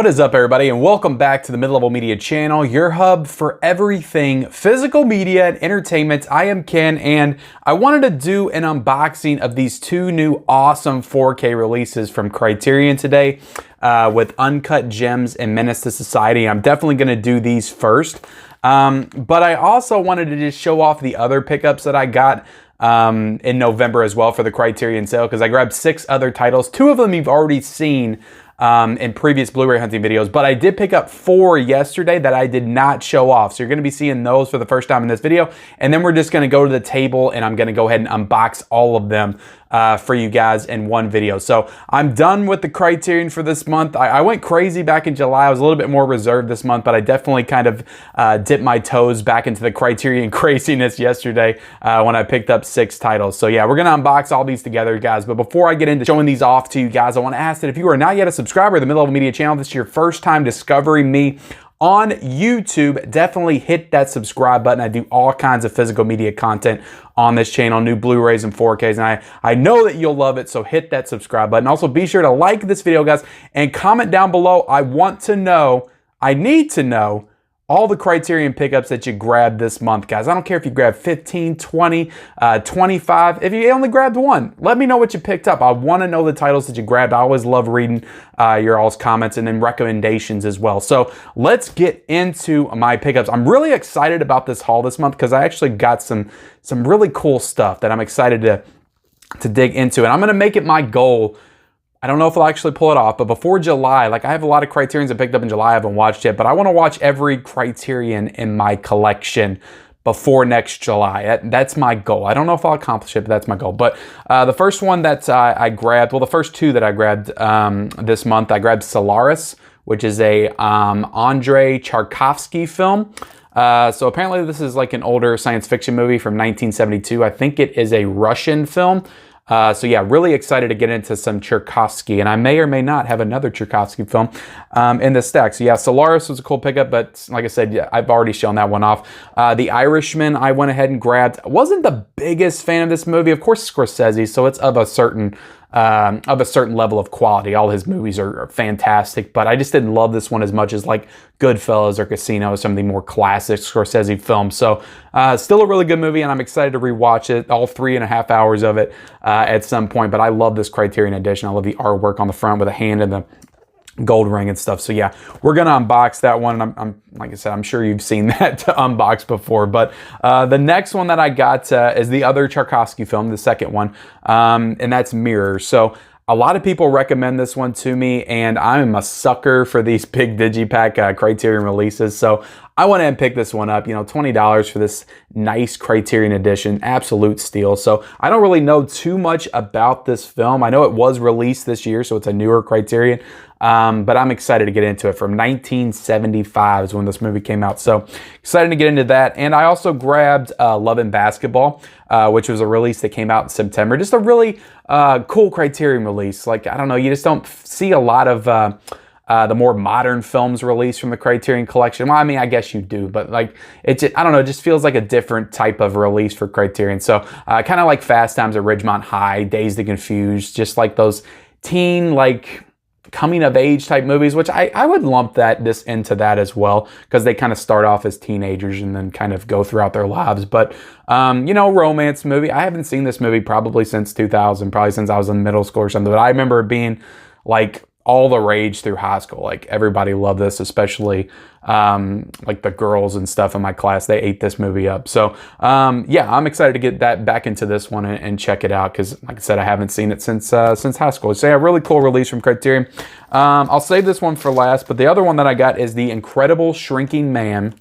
What is up, everybody, and welcome back to the Mid-Level Media channel, your hub for everything physical media and entertainment. I am Ken, and I wanted to do an unboxing of these two new awesome 4K releases from Criterion today with Uncut Gems and Menace II Society. I'm definitely going to do these first, but I also wanted to just show off the other pickups that I got in November as well for the Criterion sale, because I grabbed 6 other titles. 2 of them you've already seen in previous Blu-ray hunting videos, but I did pick up 4 yesterday that I did not show off. So you're going to be seeing those for the first time in this video, and then we're just going to go to the table and I'm going to go ahead and unbox all of them for you guys in one video. So I'm done with the Criterion for this month. I went crazy back in July. I was a little bit more reserved this month, but I definitely kind of dipped my toes back into the Criterion craziness yesterday when I picked up 6 titles. So yeah, we're going to unbox all these together, guys. But before I get into showing these off to you guys, I want to ask that if you are not yet a subscriber to the Mid-Level Media channel, this is your first time discovering me on YouTube, definitely hit that subscribe button. I do all kinds of physical media content on this channel, new Blu-rays and 4Ks, and I know that you'll love it, so hit that subscribe button. Also, be sure to like this video, guys, and comment down below. I need to know all the Criterion pickups that you grabbed this month, guys. I don't care if you grabbed 15, 20, 25. If you only grabbed 1, let me know what you picked up. I want to know the titles that you grabbed. I always love reading your all's comments and then recommendations as well. So let's get into my pickups. I'm really excited about this haul this month because I actually got some really cool stuff that I'm excited to dig into. And I'm going to make it my goal. I don't know if I'll actually pull it off, but before July, like I have a lot of Criterions I picked up in July I haven't watched yet, but I want to watch every Criterion in my collection before next July. That's my goal. I don't know if I'll accomplish it, but that's my goal. But the first one that I grabbed, well, the first 2 that I grabbed this month, I grabbed Solaris, which is a Andrei Tarkovsky film. So apparently this is like an older science fiction movie from 1972. I think it is a Russian film. So yeah, really excited to get into some Tarkovsky, and I may or may not have another Tarkovsky film in this stack. So yeah, Solaris was a cool pickup, but like I said, yeah, I've already shown that one off. The Irishman, I went ahead and grabbed. I wasn't the biggest fan of this movie. Of course, Scorsese, so it's of a certain level of quality. All his movies are fantastic, but I just didn't love this one as much as like Goodfellas or Casino, some of the more classic Scorsese films. So still a really good movie, and I'm excited to rewatch it, all 3.5 hours of it at some point. But I love this Criterion edition. I love the artwork on the front with a hand and the gold ring and stuff. So yeah, we're gonna unbox that one. And I'm like I said, I'm sure you've seen that to unbox before. But the next one that I got is the other Tarkovsky film, the second one, and that's Mirrors. So a lot of people recommend this one to me, and I'm a sucker for these big digipack Criterion releases. So I went ahead and picked this one up, you know, $20 for this nice Criterion edition, absolute steal. So I don't really know too much about this film. I know it was released this year, so it's a newer Criterion, but I'm excited to get into it. From 1975 is when this movie came out, so excited to get into that. And I also grabbed Love and Basketball, which was a release that came out in September. Just a really cool Criterion release. Like, I don't know, you just don't see a lot of the more modern films released from the Criterion collection. Well, I mean, I guess you do, but like, it just, I don't know, it just feels like a different type of release for Criterion. So kind of like Fast Times at Ridgemont High, Dazed and Confused, just like those teen, like, coming of age type movies, which I would lump this into that as well, because they kind of start off as teenagers and then kind of go throughout their lives. But you know, romance movie. I haven't seen this movie probably since 2000, probably since I was in middle school or something. But I remember it being like all the rage through high school. Like everybody loved this, especially like the girls and stuff in my class. They ate this movie up. So yeah, I'm excited to get that back into this one and check it out, because like I said, I haven't seen it since high school. So yeah, really cool release from Criterion. I'll save this one for last, but the other one that I got is The Incredible Shrinking Man,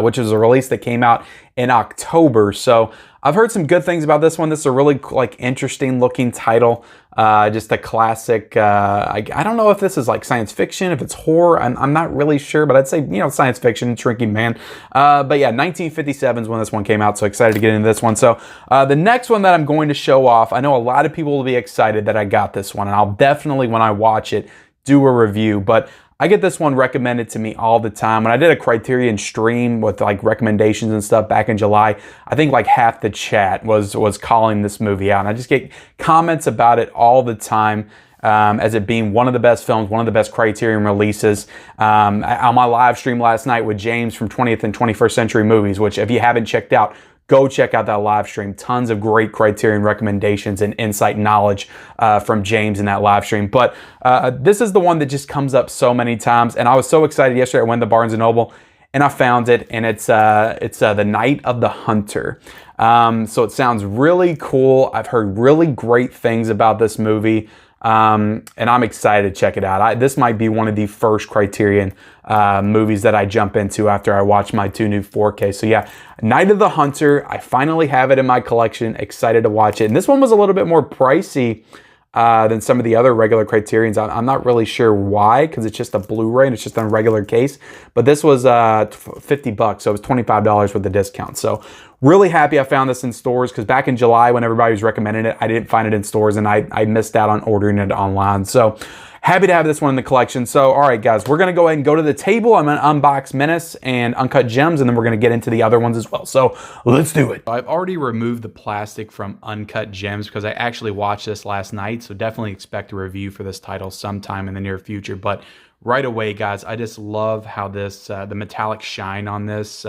which is a release that came out in October. So I've heard some good things about this one. This is a really like interesting looking title. Just a classic. I don't know if this is like science fiction, if it's horror. I'm not really sure, but I'd say, you know, science fiction, Shrinking Man. But yeah, 1957 is when this one came out, so excited to get into this one. So the next one that I'm going to show off, I know a lot of people will be excited that I got this one, and I'll definitely, when I watch it, do a review. But I get this one recommended to me all the time. When I did a Criterion stream with like recommendations and stuff back in July, I think like half the chat was calling this movie out. And I just get comments about it all the time. as it being one of the best films, one of the best Criterion releases. On my live stream last night with James from 20th and 21st Century Movies, which if you haven't checked out, go check out that live stream. Tons of great Criterion recommendations and insight knowledge from James in that live stream. But this is the one that just comes up so many times. And I was so excited yesterday. I went to Barnes & Noble and I found it. And it's The Night of the Hunter. So it sounds really cool. I've heard really great things about this movie. And I'm excited to check it out. This might be one of the first Criterion movies that I jump into after I watch my 2 new 4K. So yeah, Night of the Hunter. I finally have it in my collection. Excited to watch it. And this one was a little bit more pricey than some of the other regular Criterions. I'm not really sure why, because it's just a Blu-ray and it's just on a regular case. But this was $50, so it was $25 with the discount. So really happy I found this in stores, because back in July when everybody was recommending it, I didn't find it in stores and I missed out on ordering it online. So happy to have this one in the collection. So all right, guys, we're going to go ahead and go to the table. I'm going to unbox Menace and Uncut Gems, and then we're going to get into the other ones as well. So let's do it. I've already removed the plastic from Uncut Gems because I actually watched this last night. So definitely expect a review for this title sometime in the near future. But right away, guys, I just love how this, the metallic shine on this,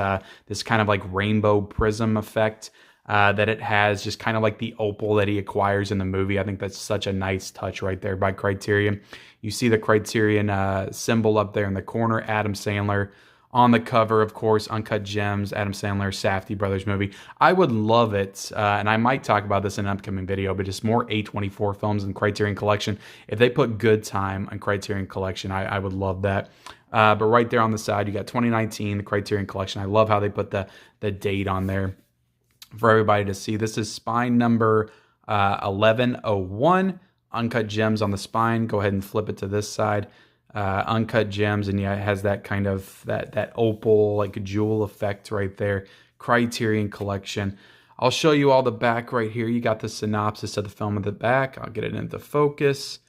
this kind of like rainbow prism effect that it has, just kind of like the opal that he acquires in the movie. I think that's such a nice touch right there by Criterion. You see the Criterion symbol up there in the corner, Adam Sandler. On the cover, of course, Uncut Gems, Adam Sandler, Safdie brothers movie. I would love it, and I might talk about this in an upcoming video, but just more A24 films in Criterion Collection. If they put Good Time on Criterion Collection, I would love that. But right there on the side, you got 2019, the Criterion Collection. I love how they put the date on there for everybody to see. This is spine number 1101. Uncut Gems on the spine. Go ahead and flip it to this side. Uncut Gems, and yeah, it has that kind of that opal, like a jewel effect right there. Criterion Collection. I'll show you all the back right here. You got the synopsis of the film at the back. I'll get it into focus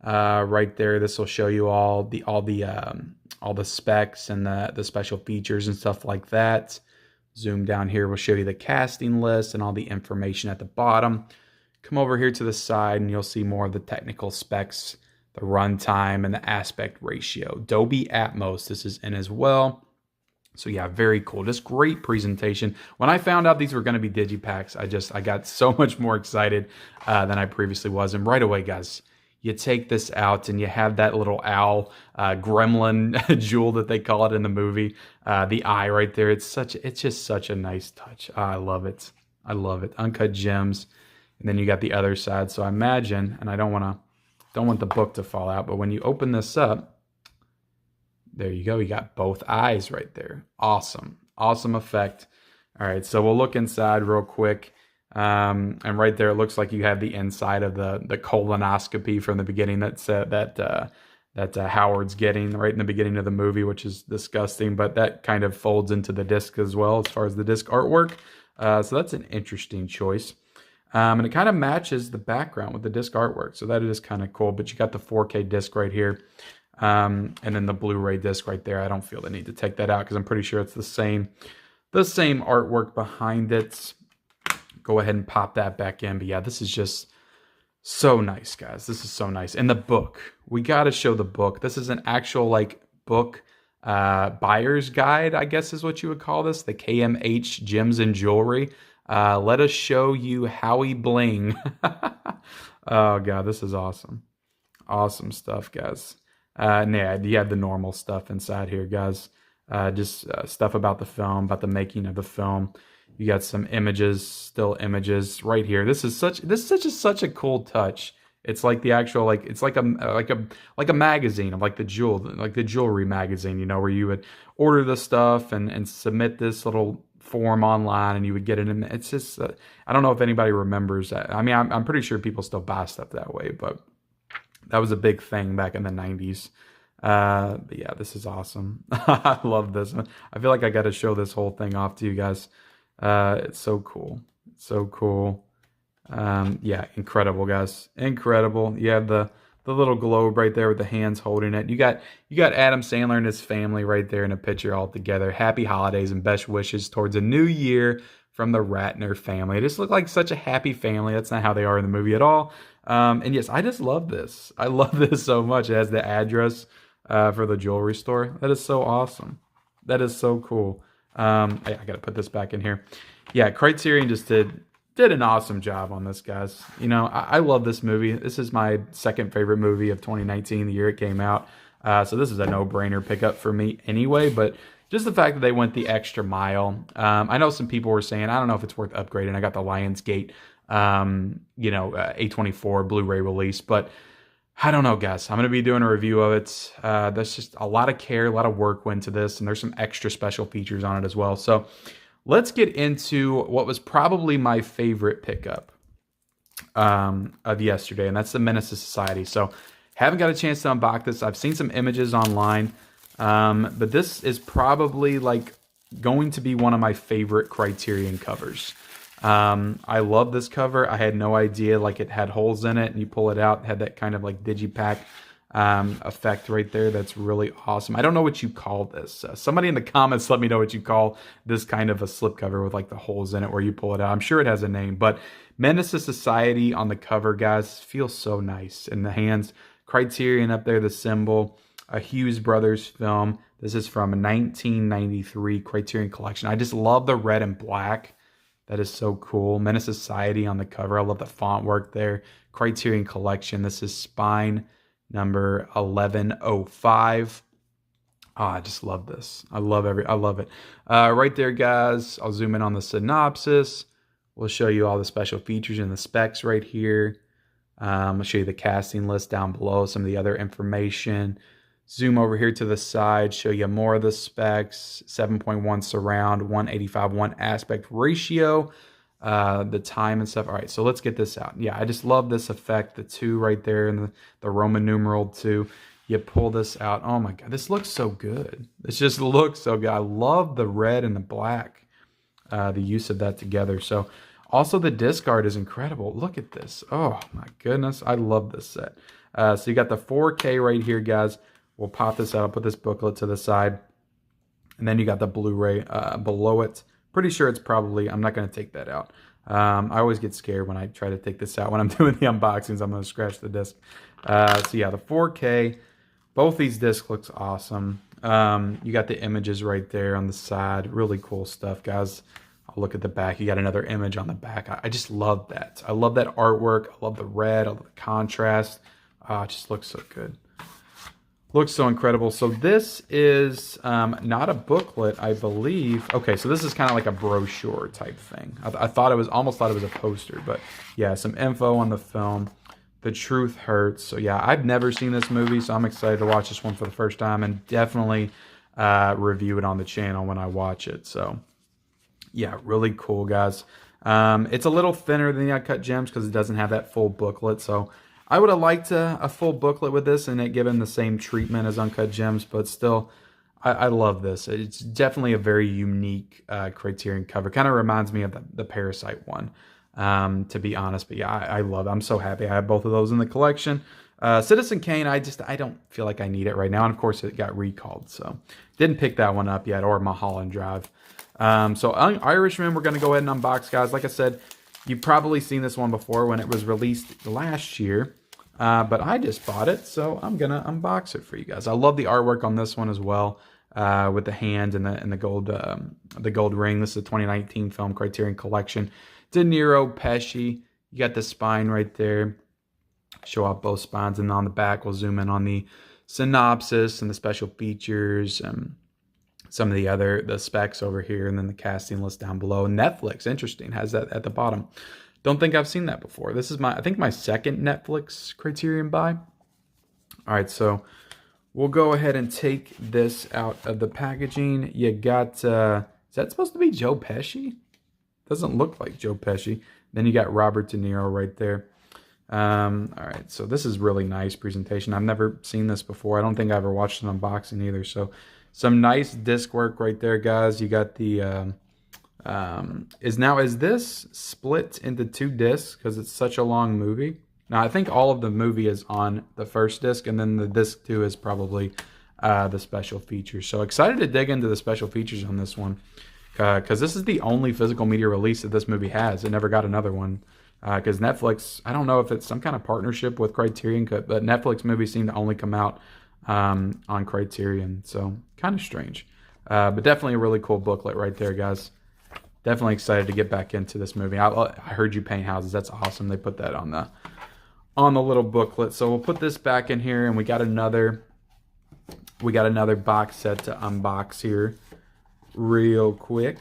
right there. This will show you all the specs and the special features and stuff like that. Zoom down here. We'll show you the casting list and all the information at the bottom. Come over here to the side, and you'll see more of the technical specs, the runtime, and the aspect ratio. Dolby Atmos, this is in as well. So yeah, very cool. Just great presentation. When I found out these were going to be digipacks, I got so much more excited than I previously was. And right away, guys, you take this out and you have that little owl gremlin jewel that they call it in the movie. The eye right there. It's just such a nice touch. I love it. I love it. Uncut Gems. And then you got the other side. So I imagine, and I don't want the book to fall out, but when you open this up, there you go. You got both eyes right there. Awesome. Awesome effect. All right, so we'll look inside real quick. And right there, it looks like you have the inside of the colonoscopy from the beginning that Howard's getting right in the beginning of the movie, which is disgusting, but that kind of folds into the disc as well as far as the disc artwork. So that's an interesting choice. And it kind of matches the background with the disc artwork. So that is kind of cool. But you got the 4K disc right here. And then the Blu-ray disc right there. I don't feel the need to take that out because I'm pretty sure it's the same artwork behind it. Go ahead and pop that back in. But yeah, this is just so nice, guys. This is so nice. And the book. We got to show the book. This is an actual like book buyer's guide, I guess is what you would call this. The KMH Gems and Jewelry. Let us show you Howie Bling. Oh, God, this is awesome. Awesome stuff, guys. Yeah, you have the normal stuff inside here, guys. Just stuff about the film, about the making of the film. You got some images, still images right here. This is such a cool touch. It's like the actual, like, it's like a magazine of like the jewelry magazine, you know, where you would order the stuff and submit this little form online and you would get it in. It's just I don't know if anybody remembers that. I mean, I'm pretty sure people still buy stuff that way, but that was a big thing back in the 90s. But yeah, this is awesome. I love this. I feel like I got to show this whole thing off to you guys. It's so cool. It's so cool. Yeah, incredible, guys. Incredible. You have the little globe right there with the hands holding it. You got Adam Sandler and his family right there in a picture all together. Happy holidays and best wishes towards a new year from the Ratner family. It just looked like such a happy family. That's not how they are in the movie at all. And yes, I just love this. I love this so much. It has the address for the jewelry store. That is so awesome. That is so cool. I got to put this back in here. Yeah, Criterion just did an awesome job on this, guys. You know, I love this movie. This is my second favorite movie of 2019, the year it came out. So this is a no-brainer pickup for me anyway, but just the fact that they went the extra mile. I know some people were saying, I don't know if it's worth upgrading. I got the Lionsgate, A24 Blu-ray release, but I don't know, guys. I'm going to be doing a review of it. There's just a lot of care, a lot of work went to this, and there's some extra special features on it as well. So let's get into what was probably my favorite pickup of yesterday, and that's the Menace II Society. So haven't got a chance to unbox this. I've seen some images online, but this is probably like going to be one of my favorite Criterion covers. I love this cover. I had no idea like it had holes in it, and you pull it out, it had that kind of like digipack effect right there. That's really awesome. I don't know what you call this. Somebody in the comments let me know what you call this kind of a slipcover with like the holes in it where you pull it out. I'm sure it has a name, but Menace II Society on the cover, guys, feels so nice in the hands. Criterion up there, the symbol, a Hughes Brothers film. This is from a 1993 Criterion collection. I just love the red and black. That is so cool. Menace Society on the cover. I love the font work there. Criterion collection. This is spine number 1105. Oh, I just love this. I love it. Right there, guys. I'll zoom in on the synopsis. We'll show you all the special features and the specs right here. I'll show you the casting list down below, some of the other information. Zoom over here to the side, show you more of the specs. 7.1 surround, 185:1 aspect ratio, the time and stuff. All right, so let's get this out. Yeah, I just love this effect, the 2 right there, and the Roman numeral 2. You pull this out. Oh my God, this looks so good. This just looks so good. I love the red and the black, the use of that together. So also the disc art is incredible. Look at this. Oh my goodness, I love this set. So you got the 4K right here, guys. We'll pop this out. I'll put this booklet to the side. And then you got the Blu-ray below it. Pretty sure it's probably, I'm not going to take that out. I always get scared when I try to take this out. When I'm doing the unboxings, I'm going to scratch the disc. So yeah, the 4K. Both these discs looks awesome. You got the images right there on the side. Really cool stuff, guys. I'll look at the back. You got another image on the back. I just love that. I love that artwork. I love the red. I love the contrast. It just looks so good. Looks so incredible. So this is not a booklet, I believe. Okay, so this is kind of like a brochure type thing. I thought it was, almost thought it was a poster, but yeah, some info on the film. The Truth Hurts. So yeah, I've never seen this movie, so I'm excited to watch this one for the first time and definitely review it on the channel when I watch it. So yeah, really cool, guys. It's a little thinner than the Uncut Gems because it doesn't have that full booklet, so I would have liked a full booklet with this and it given the same treatment as Uncut Gems, but still, I love this. It's definitely a very unique Criterion cover. Kind of reminds me of the Parasite one, to be honest. But yeah, I love it. I'm so happy I have both of those in the collection. Citizen Kane, I don't feel like I need it right now. And of course, it got recalled, so didn't pick that one up yet, or Mulholland Drive. So Irishman, we're going to go ahead and unbox, guys. Like I said, you've probably seen this one before when it was released last year. But I just bought it, so I'm going to unbox it for you guys. I love the artwork on this one as well, with the hand and the gold ring. This is a 2019 film, Criterion Collection. De Niro, Pesci. You got the spine right there. Show off both spines, and on the back, we'll zoom in on the synopsis and the special features, some of the specs over here, and then the casting list down below. Netflix, interesting, has that at the bottom. Don't think I've seen that before. This is I think my second Netflix Criterion buy. All right, so we'll go ahead and take this out of the packaging. You got, is that supposed to be Joe Pesci? Doesn't look like Joe Pesci. Then you got Robert De Niro right there. All right, so this is really nice presentation. I've never seen this before. I don't think I ever watched an unboxing either. So some nice disc work right there, guys. You got the... is this split into 2 discs because it's such a long movie? Now, I think all of the movie is on the first disc, and then the disc 2 is probably the special features. So excited to dig into the special features on this one, because this is the only physical media release that this movie has. It never got another one because Netflix, I don't know if it's some kind of partnership with Criterion, but Netflix movies seem to only come out on Criterion, so kind of strange. But definitely a really cool booklet right there, guys. Definitely excited to get back into this movie. I heard you paint houses. That's awesome. They put that on the little booklet. So we'll put this back in here, and we got another box set to unbox here real quick.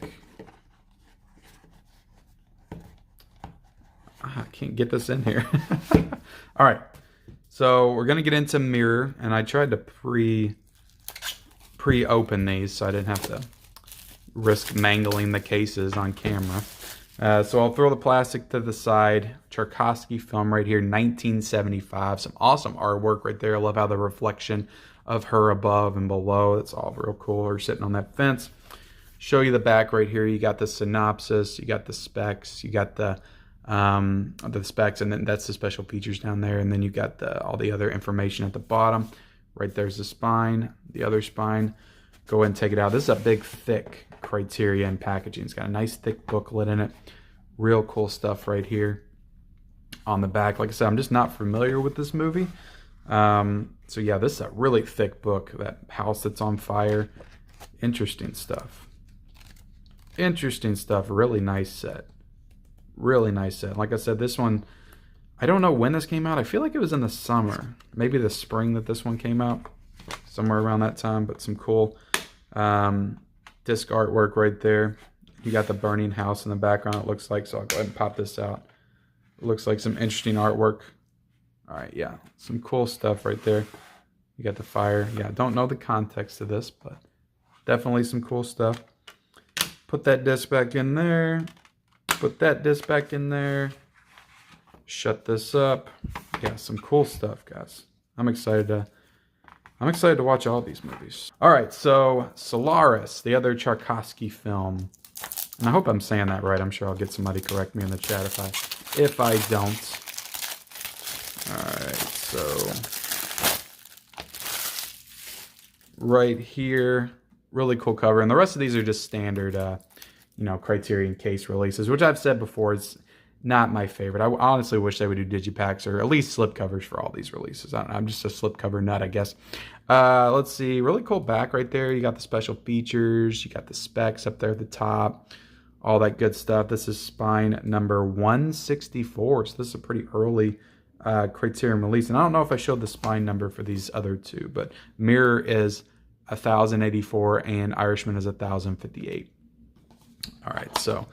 I can't get this in here. All right. So we're going to get into Mirror, and I tried to pre-open these so I didn't have to risk mangling the cases on camera. So I'll throw the plastic to the side. Tchaikovsky film right here, 1975. Some awesome artwork right there. I love how the reflection of her above and below. It's all real cool. Her sitting on that fence. Show you the back right here. You got the synopsis. You got the specs. You got the specs, and then that's the special features down there. And then you got all the other information at the bottom. Right there's the spine, the other spine. Go ahead and take it out. This is a big, thick Criterion packaging. It's got a nice, thick booklet in it. Real cool stuff right here on the back. Like I said, I'm just not familiar with this movie. So yeah, this is a really thick book. That house that's on fire. Interesting stuff. Interesting stuff. Really nice set. Really nice set. Like I said, this one, I don't know when this came out. I feel like it was in the summer. Maybe the spring that this one came out. Somewhere around that time, but some cool disc artwork right there. You got the burning house in the background, it looks like, so I'll go ahead and pop this out. It looks like some interesting artwork. All right, yeah, some cool stuff right there. You got the fire. Yeah, I don't know the context of this, but definitely some cool stuff. Put that disc back in there. Put that disc back in there. Shut this up. Yeah, some cool stuff, guys. I'm excited to watch all these movies. All right, so Solaris, the other Tchaikovsky film. And I hope I'm saying that right. I'm sure I'll get somebody correct me in the chat if I don't. All right, so right here, really cool cover. And the rest of these are just standard, Criterion case releases, which I've said before is not my favorite. I honestly wish they would do digipacks or at least slipcovers for all these releases. I'm just a slipcover nut, I guess. Let's see. Really cool back right there. You got the special features. You got the specs up there at the top. All that good stuff. This is spine number 164. So this is a pretty early Criterion release. And I don't know if I showed the spine number for these other two, but Mirror is 1084 and Irishman is 1058. All right, so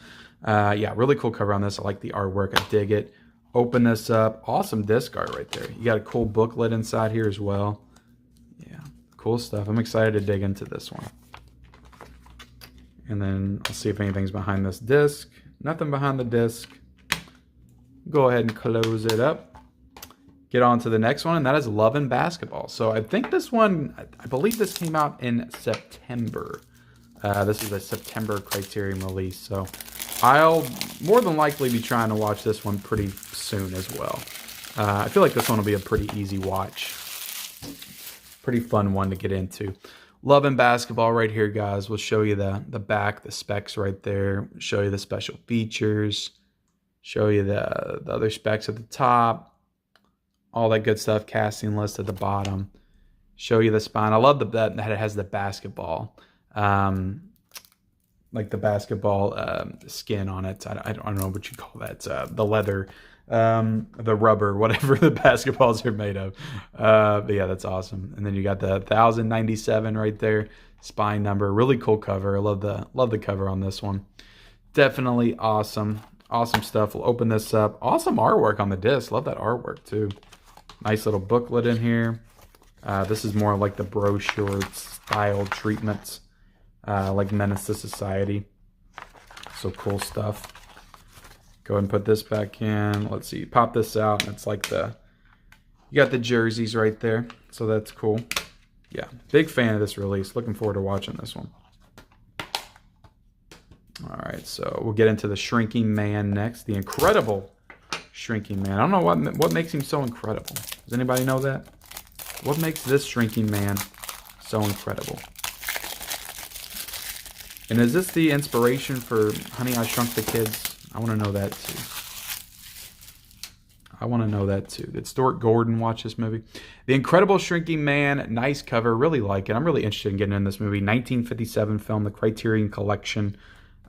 yeah, really cool cover on this. I like the artwork. I dig it. Open this up. Awesome disc art right there. You got a cool booklet inside here as well. Yeah, cool stuff. I'm excited to dig into this one. And then I'll see if anything's behind this disc. Nothing behind the disc. Go ahead and close it up. Get on to the next one, and that is Love and Basketball. So I think this one, I believe this came out in September. This is a September Criterion release, so I'll more than likely be trying to watch this one pretty soon as well. I feel like this one will be a pretty easy watch. Pretty fun one to get into. Love and Basketball right here, guys. We'll show you the back, the specs right there. Show you the special features. Show you the other specs at the top. All that good stuff. Casting list at the bottom. Show you the spine. I love that it has the basketball. Like the basketball skin on it. I don't know what you call that. The leather, the rubber, whatever the basketballs are made of. But yeah, that's awesome. And then you got the 1097 right there. Spine number. Really cool cover. I love the cover on this one. Definitely awesome. Awesome stuff. We'll open this up. Awesome artwork on the disc. Love that artwork too. Nice little booklet in here. This is more like the brochure style treatments. Like Menace II Society. So cool stuff. Go ahead and put this back in. Let's see. Pop this out. And it's like you got the jerseys right there. So that's cool. Yeah. Big fan of this release. Looking forward to watching this one. All right. So we'll get into the Shrinking Man next. The incredible Shrinking Man. I don't know what makes him so incredible. Does anybody know that? What makes this Shrinking Man so incredible? And is this the inspiration for Honey, I Shrunk the Kids? I want to know that too. I want to know that too. Did Stuart Gordon watch this movie? The Incredible Shrinking Man, nice cover, really like it. I'm really interested in getting in this movie. 1957 film, the Criterion Collection,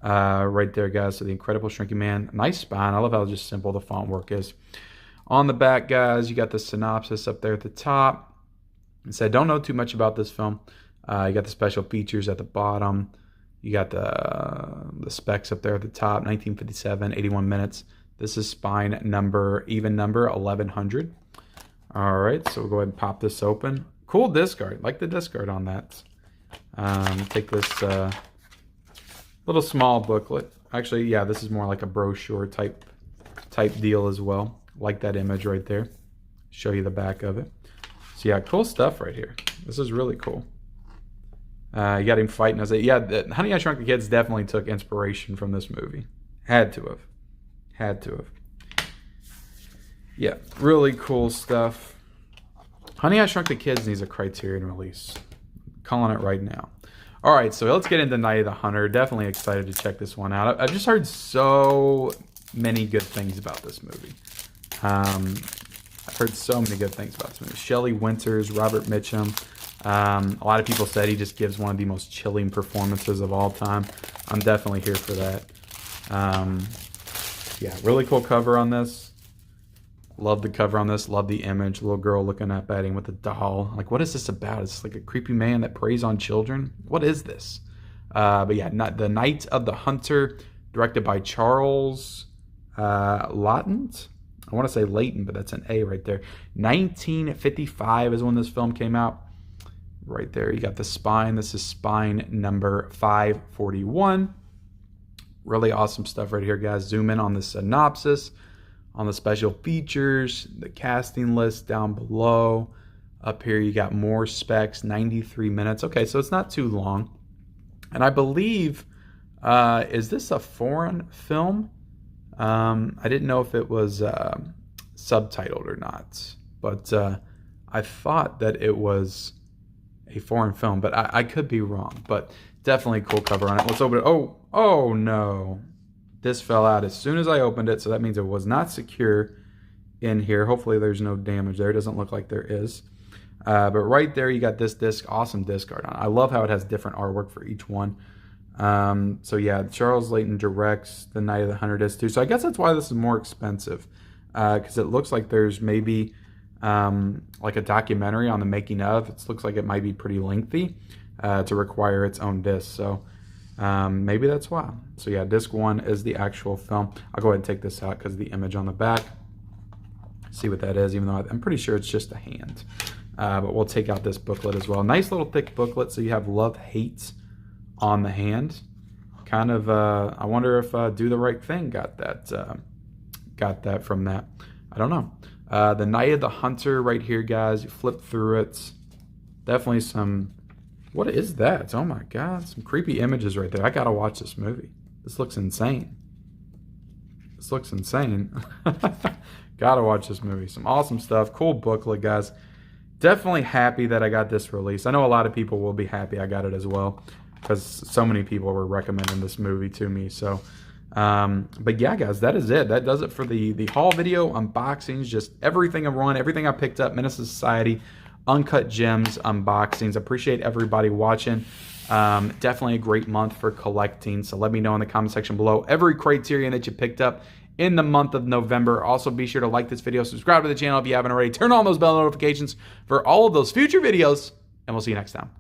right there, guys. So The Incredible Shrinking Man, nice spine. I love how just simple the font work is. On the back, guys, you got the synopsis up there at the top. It said, don't know too much about this film. You got the special features at the bottom. You got the specs up there at the top. 1957, 81 minutes. This is spine number, even number 1100. All right, so we'll go ahead and pop this open. Cool disc art. Like the disc art on that. Take this little small booklet. Actually, yeah, this is more like a brochure type deal as well. Like that image right there. Show you the back of it. So yeah, cool stuff right here. This is really cool. You got him fighting as a... Yeah, Honey, I Shrunk the Kids definitely took inspiration from this movie. Had to have. Had to have. Yeah, really cool stuff. Honey, I Shrunk the Kids needs a Criterion release. I'm calling it right now. All right, so let's get into Night of the Hunter. Definitely excited to check this one out. I've just heard so many good things about this movie. I've heard so many good things about this movie. Shelley Winters, Robert Mitchum. A lot of people said he just gives one of the most chilling performances of all time. I'm definitely here for that. Yeah, really cool cover on this. Love the cover on this. Love the image. Little girl looking up at him with a doll. Like, what is this about? Is this like a creepy man that preys on children? What is this? But yeah, The Night of the Hunter, directed by Charles Lawton. I want to say Layton, but that's an A right there. 1955 is when this film came out. Right there, you got the spine. This is spine number 541. Really awesome stuff right here, guys. Zoom in on the synopsis, on the special features, the casting list down below. Up here, you got more specs, 93 minutes. Okay, so it's not too long. And I believe, is this a foreign film? I didn't know if it was subtitled or not, but I thought that it was a foreign film, but I could be wrong. But definitely cool cover on it. Let's open it. Oh no, this fell out as soon as I opened it, so that means it was not secure in here. Hopefully there's no damage there. It doesn't look like there is. But right there, you got this disc, awesome disc art on it. I love how it has different artwork for each one. So yeah, Charles Layton directs The Night of the Hunter disc too. So I guess that's why this is more expensive, because it looks like there's maybe like a documentary on the making of. It looks like it might be pretty lengthy to require its own disc. So maybe that's why. So yeah, disc 1 is the actual film. I'll go ahead and take this out because of the image on the back. See what that is, even though I'm pretty sure it's just a hand. But we'll take out this booklet as well. Nice little thick booklet, so you have love, hate on the hand. Kind of, I wonder if Do the Right Thing got that from that. I don't know. The Night of the Hunter right here, guys. You flip through it. Definitely some... What is that? Oh my God. Some creepy images right there. I gotta watch this movie. This looks insane. This looks insane. Gotta watch this movie. Some awesome stuff. Cool booklet, guys. Definitely happy that I got this release. I know a lot of people will be happy I got it as well, because so many people were recommending this movie to me. So... but yeah, guys, that is it. That does it for the haul video, unboxings, just everything I've run, everything I picked up, Menace II Society, Uncut Gems unboxings. Appreciate everybody watching. Definitely a great month for collecting. So let me know in the comment section below every Criterion that you picked up in the month of November. Also, be sure to like this video, subscribe to the channel if you haven't already, turn on those bell notifications for all of those future videos, and we'll see you next time.